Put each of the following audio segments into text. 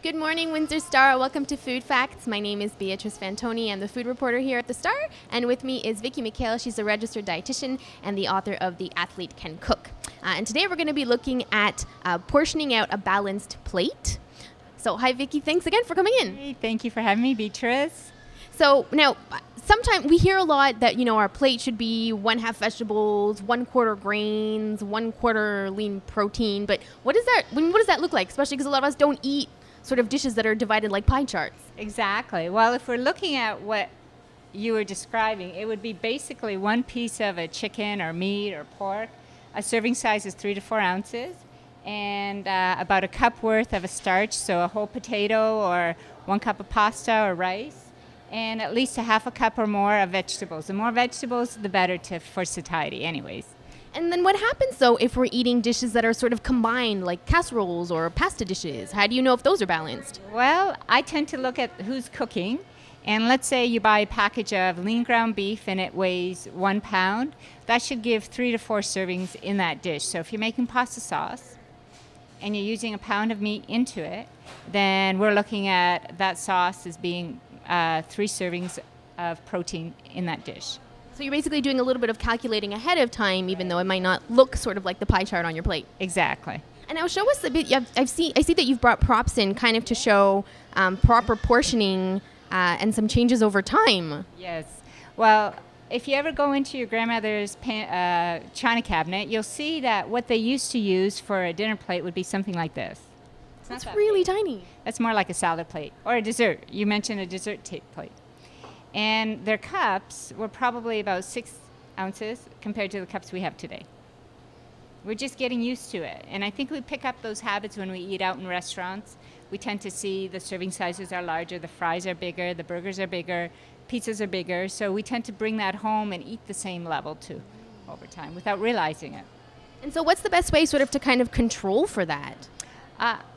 Good morning, Windsor Star. Welcome to Food Facts. My name is Beatrice Fantoni. I'm the food reporter here at the Star, and with me is Vicki McHale. She's a registered dietitian and the author of The Athlete Can Cook. And today we're going to be looking at portioning out a balanced plate. So, hi, Vicki. Thanks again for coming in. Hey, thank you for having me, Beatrice. So now, sometimes we hear a lot that, our plate should be 1/2 vegetables, 1/4 grains, 1/4 lean protein. But what does that look like? Especially because a lot of us don't eat sort of dishes that are divided like pie charts. Exactly. Well, if we're looking at what you were describing, it would be basically one piece of a chicken or meat or pork. A serving size is 3 to 4 ounces, and about a cup worth of a starch, so a whole potato or 1 cup of pasta or rice, and at least a 1/2 cup or more of vegetables. The more vegetables, the better for satiety anyways. And then what happens, though, if we're eating dishes that are sort of combined, like casseroles or pasta dishes? How do you know if those are balanced? Well, I tend to look at who's cooking. And let's say you buy a package of lean ground beef and it weighs 1 pound. That should give 3 to 4 servings in that dish. So if you're making pasta sauce and you're using a pound of meat into it, then we're looking at that sauce as being 3 servings of protein in that dish. So you're basically doing a little bit of calculating ahead of time, even though it might not look sort of like the pie chart on your plate. Exactly. I now show us a bit. I see that you've brought props in kind of to show proper portioning and some changes over time. Yes. Well, if you ever go into your grandmother's china cabinet, you'll see that what they used to use for a dinner plate would be something like this. That's really tiny. That's more like a salad plate or a dessert. You mentioned a dessert plate. And their cups were probably about 6 ounces compared to the cups we have today. We're just getting used to it. And I think we pick up those habits when we eat out in restaurants. We tend to see the serving sizes are larger, the fries are bigger, the burgers are bigger, pizzas are bigger. So we tend to bring that home and eat the same level too over time without realizing it. And so what's the best way sort of to kind of control for that?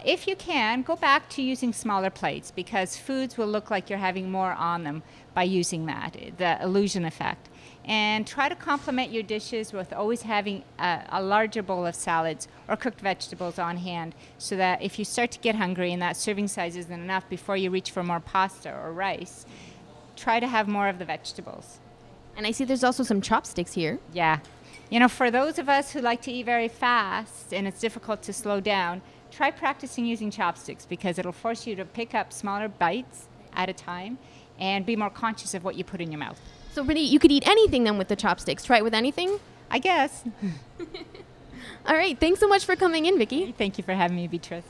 If you can, go back to using smaller plates because foods will look like you're having more on them by using that, the illusion effect. And try to complement your dishes with always having a larger bowl of salads or cooked vegetables on hand so that if you start to get hungry and that serving size isn't enough before you reach for more pasta or rice, try to have more of the vegetables. And I see there's also some chopsticks here. Yeah. For those of us who like to eat very fast and it's difficult to slow down, try practicing using chopsticks because it'll force you to pick up smaller bites at a time and be more conscious of what you put in your mouth. So really, you could eat anything then with the chopsticks. Try it with anything? I guess. All right. Thanks so much for coming in, Vicki. Thank you for having me, Beatrice.